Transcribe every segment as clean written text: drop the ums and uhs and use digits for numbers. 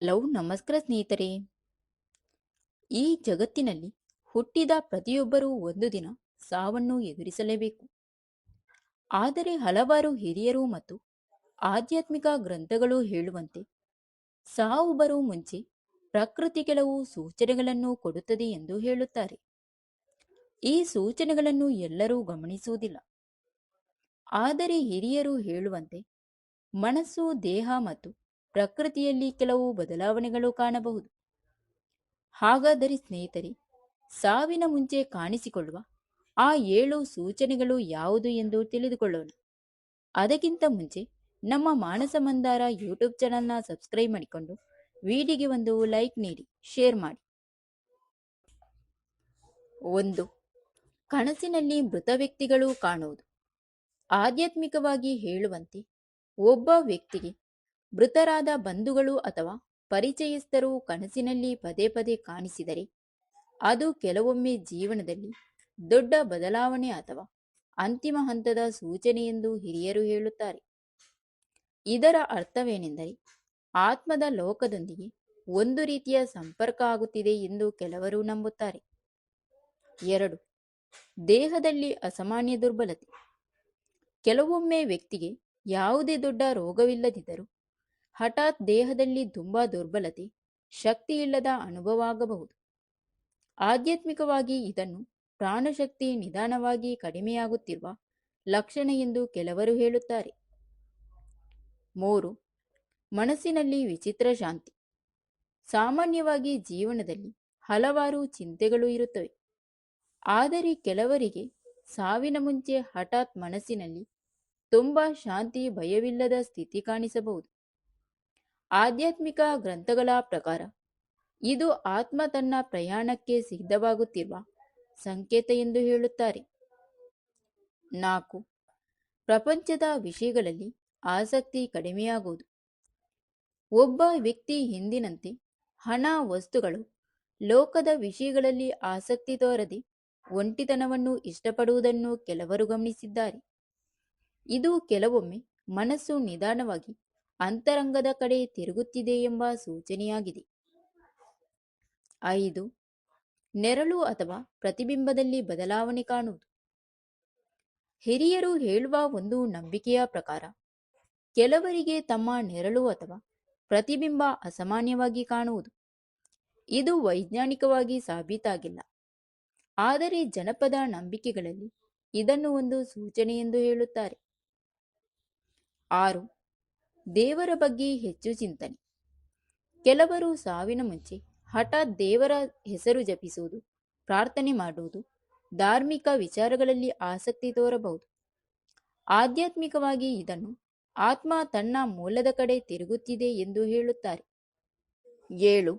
ನಮಸ್ಕಾರ ಸ್ನೇಹಿತರೆ. ಈ ಜಗತ್ತಿನಲ್ಲಿ ಹುಟ್ಟಿದ ಪ್ರತಿಯೊಬ್ಬರೂ ಒಂದು ದಿನ ಸಾವನ್ನು ಎದುರಿಸಲೇಬೇಕು. ಆದರೆ ಹಲವಾರು ಹಿರಿಯರು ಮತ್ತು ಆಧ್ಯಾತ್ಮಿಕ ಗ್ರಂಥಗಳು ಹೇಳುವಂತೆ ಸಾವು ಬರುವ ಮುಂಚೆ ಪ್ರಕೃತಿ ಕೆಲವು ಸೂಚನೆಗಳನ್ನು ಕೊಡುತ್ತದೆ ಎಂದು ಹೇಳುತ್ತಾರೆ. ಈ ಸೂಚನೆಗಳನ್ನು ಎಲ್ಲರೂ ಗಮನಿಸುವುದಿಲ್ಲ. ಆದರೆ ಹಿರಿಯರು ಹೇಳುವಂತೆ ಮನಸ್ಸು, ದೇಹ ಮತ್ತು ಪ್ರಕೃತಿಯಲ್ಲಿ ಕೆಲವು ಬದಲಾವಣೆಗಳು ಕಾಣಬಹುದು. ಹಾಗಾದರೆ ಸ್ನೇಹಿತರೆ, ಸಾವಿನ ಮುಂಚೆ ಕಾಣಿಸಿಕೊಳ್ಳುವ ಆ 7 ಸೂಚನೆಗಳು ಯಾವುದು ಎಂದು ತಿಳಿದುಕೊಳ್ಳೋಣ. ಅದಕ್ಕಿಂತ ಮುಂಚೆ ನಮ್ಮ ಮಾನಸ ಮಂದಾರ ಯೂಟ್ಯೂಬ್ ಚಾನಲ್ನ ಸಬ್ಸ್ಕ್ರೈಬ್ ಮಾಡಿಕೊಂಡು ವಿಡಿಯೋಗೆ ಒಂದು ಲೈಕ್ ನೀಡಿ, ಶೇರ್ ಮಾಡಿ. 1. ಕನಸಿನಲ್ಲಿ ಮೃತ ವ್ಯಕ್ತಿಗಳು ಕಾಣುವುದು. ಆಧ್ಯಾತ್ಮಿಕವಾಗಿ ಹೇಳುವಂತೆ ಒಬ್ಬ ವ್ಯಕ್ತಿಗೆ ಮೃತರಾದ ಬಂಧುಗಳು ಅಥವಾ ಪರಿಚಯಸ್ಥರು ಕನಸಿನಲ್ಲಿ ಪದೇ ಪದೇ ಕಾಣಿಸಿದರೆ ಅದು ಕೆಲವೊಮ್ಮೆ ಜೀವನದಲ್ಲಿ ದೊಡ್ಡ ಬದಲಾವಣೆ ಅಥವಾ ಅಂತಿಮ ಹಂತದ ಸೂಚನೆ ಎಂದು ಹಿರಿಯರು ಹೇಳುತ್ತಾರೆ. ಇದರ ಅರ್ಥವೇನೆಂದರೆ ಆತ್ಮದ ಲೋಕದೊಂದಿಗೆ ಒಂದು ರೀತಿಯ ಸಂಪರ್ಕ ಆಗುತ್ತಿದೆ ಎಂದು ಕೆಲವರು ನಂಬುತ್ತಾರೆ. 2. ದೇಹದಲ್ಲಿ ಅಸಾಮಾನ್ಯ ದುರ್ಬಲತೆ. ಕೆಲವೊಮ್ಮೆ ವ್ಯಕ್ತಿಗೆ ಯಾವುದೇ ದೊಡ್ಡ ರೋಗವಿಲ್ಲದಿದ್ದರೂ ಹಠಾತ್ ದೇಹದಲ್ಲಿ ತುಂಬಾ ದುರ್ಬಲತೆ, ಶಕ್ತಿಯಿಲ್ಲದ ಅನುಭವ ಆಗಬಹುದು. ಆಧ್ಯಾತ್ಮಿಕವಾಗಿ ಇದನ್ನು ಪ್ರಾಣಶಕ್ತಿ ನಿಧಾನವಾಗಿ ಕಡಿಮೆಯಾಗುತ್ತಿರುವ ಲಕ್ಷಣ ಎಂದು ಕೆಲವರು ಹೇಳುತ್ತಾರೆ. 3. ಮನಸ್ಸಿನಲ್ಲಿ ವಿಚಿತ್ರ ಶಾಂತಿ. ಸಾಮಾನ್ಯವಾಗಿ ಜೀವನದಲ್ಲಿ ಹಲವಾರು ಚಿಂತೆಗಳು ಇರುತ್ತವೆ. ಆದರೆ ಕೆಲವರಿಗೆ ಸಾವಿನ ಮುಂಚೆ ಹಠಾತ್ ಮನಸ್ಸಿನಲ್ಲಿ ತುಂಬಾ ಶಾಂತಿ, ಭಯವಿಲ್ಲದ ಸ್ಥಿತಿ ಕಾಣಿಸಬಹುದು. ಆಧ್ಯಾತ್ಮಿಕ ಗ್ರಂಥಗಳ ಪ್ರಕಾರ ಇದು ಆತ್ಮ ತನ್ನ ಪ್ರಯಾಣಕ್ಕೆ ಸಿದ್ಧವಾಗುತ್ತಿರುವ ಸಂಕೇತ ಎಂದು ಹೇಳುತ್ತಾರೆ. 4. ಪ್ರಪಂಚದ ವಿಷಯಗಳಲ್ಲಿ ಆಸಕ್ತಿ ಕಡಿಮೆಯಾಗುವುದು. ಒಬ್ಬ ವ್ಯಕ್ತಿ ಹಿಂದಿನಂತೆ ಹಣ, ವಸ್ತುಗಳು, ಲೋಕದ ವಿಷಯಗಳಲ್ಲಿ ಆಸಕ್ತಿ ತೋರದೆ ಒಂಟಿತನವನ್ನು ಇಷ್ಟಪಡುವುದನ್ನು ಕೆಲವರು ಗಮನಿಸಿದ್ದಾರೆ. ಇದು ಕೆಲವೊಮ್ಮೆ ಮನಸ್ಸು ನಿಧಾನವಾಗಿ ಅಂತರಂಗದ ಕಡೆ ತಿರುಗುತ್ತಿದೆ ಎಂಬ ಸೂಚನೆಯಾಗಿದೆ. 5. ನೆರಳು ಅಥವಾ ಪ್ರತಿಬಿಂಬದಲ್ಲಿ ಬದಲಾವಣೆ ಕಾಣುವುದು. ಹಿರಿಯರು ಹೇಳುವ ಒಂದು ನಂಬಿಕೆಯ ಪ್ರಕಾರ ಕೆಲವರಿಗೆ ತಮ್ಮ ನೆರಳು ಅಥವಾ ಪ್ರತಿಬಿಂಬ ಅಸಾಮಾನ್ಯವಾಗಿ ಕಾಣುವುದು. ಇದು ವೈಜ್ಞಾನಿಕವಾಗಿ ಸಾಬೀತಾಗಿಲ್ಲ, ಆದರೆ ಜನಪದ ನಂಬಿಕೆಗಳಲ್ಲಿ ಇದನ್ನು ಒಂದು ಸೂಚನೆ ಎಂದು ಹೇಳುತ್ತಾರೆ. 6. ದೇವರ ಬಗ್ಗೆ ಹೆಚ್ಚು ಚಿಂತನೆ. ಕೆಲವರು ಸಾವಿನ ಮುಂಚೆ ಹಠಾತ್ ದೇವರ ಹೆಸರು ಜಪಿಸುವುದು, ಪ್ರಾರ್ಥನೆ ಮಾಡುವುದು, ಧಾರ್ಮಿಕ ವಿಚಾರಗಳಲ್ಲಿ ಆಸಕ್ತಿ ತೋರಬಹುದು. ಆಧ್ಯಾತ್ಮಿಕವಾಗಿ ಇದನ್ನು ಆತ್ಮ ತನ್ನ ಮೂಲದ ಕಡೆ ತಿರುಗುತ್ತಿದೆ ಎಂದು ಹೇಳುತ್ತಾರೆ. 7.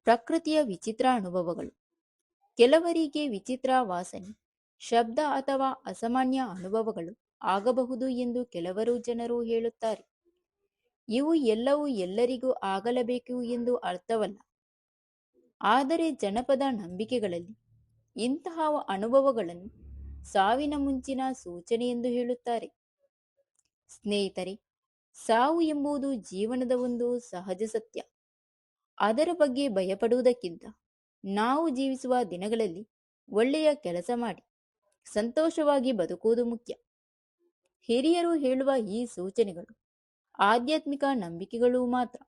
ಪ್ರಕೃತಿಯ ವಿಚಿತ್ರ ಅನುಭವಗಳು. ಕೆಲವರಿಗೆ ವಿಚಿತ್ರ ವಾಸನೆ, ಶಬ್ದ ಅಥವಾ ಅಸಾಮಾನ್ಯ ಅನುಭವಗಳು ಆಗಬಹುದು ಎಂದು ಕೆಲವರು ಜನರು ಹೇಳುತ್ತಾರೆ. ಇವು ಎಲ್ಲವೂ ಎಲ್ಲರಿಗೂ ಆಗಲೇಬೇಕು ಎಂದು ಅರ್ಥವಲ್ಲ, ಆದರೆ ಜನಪದ ನಂಬಿಕೆಗಳಲ್ಲಿ ಇಂತಹ ಅನುಭವಗಳನ್ನು ಸಾವಿನ ಮುಂಚಿನ ಸೂಚನೆ ಎಂದು ಹೇಳುತ್ತಾರೆ. ಸ್ನೇಹಿತರೆ, ಸಾವು ಎಂಬುದು ಜೀವನದ ಒಂದು ಸಹಜ ಸತ್ಯ. ಅದರ ಬಗ್ಗೆ ಭಯಪಡುವುದಕ್ಕಿಂತ ನಾವು ಜೀವಿಸುವ ದಿನಗಳಲ್ಲಿ ಒಳ್ಳೆಯ ಕೆಲಸ ಮಾಡಿ ಸಂತೋಷವಾಗಿ ಬದುಕುವುದು ಮುಖ್ಯ. ಹಿರಿಯರು ಹೇಳುವ ಈ ಸೂಚನೆಗಳು ಆಧ್ಯಾತ್ಮಿಕ ನಂಬಿಕೆಗಳು ಮಾತ್ರ.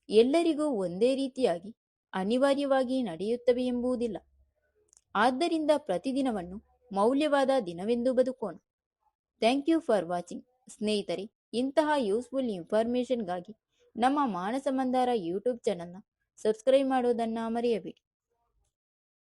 ಎಲ್ಲರಿಗೂ ಒಂದೇ ರೀತಿಯಾಗಿ ಅನಿವಾರ್ಯವಾಗಿ ನಡೆಯುತ್ತವೆ ಎಂಬುದಿಲ್ಲ. ಆದ್ದರಿಂದ ಪ್ರತಿದಿನವನ್ನು ಮೌಲ್ಯವಾದ ದಿನವೆಂದು ಬದುಕೋಣ. Thank you for watching. ಸ್ನೇಹಿತರೆ, ಇಂತಹ ಯೂಸ್ಫುಲ್ ಇನ್ಫಾರ್ಮೇಷನ್ಗಾಗಿ ನಮ್ಮ ಮಾನಸ ಮಂದಾರ ಯೂಟ್ಯೂಬ್ ಚಾನಲ್ನ ಸಬ್ಸ್ಕ್ರೈಬ್ ಮಾಡೋದನ್ನು ಮರೆಯಬೇಡಿ.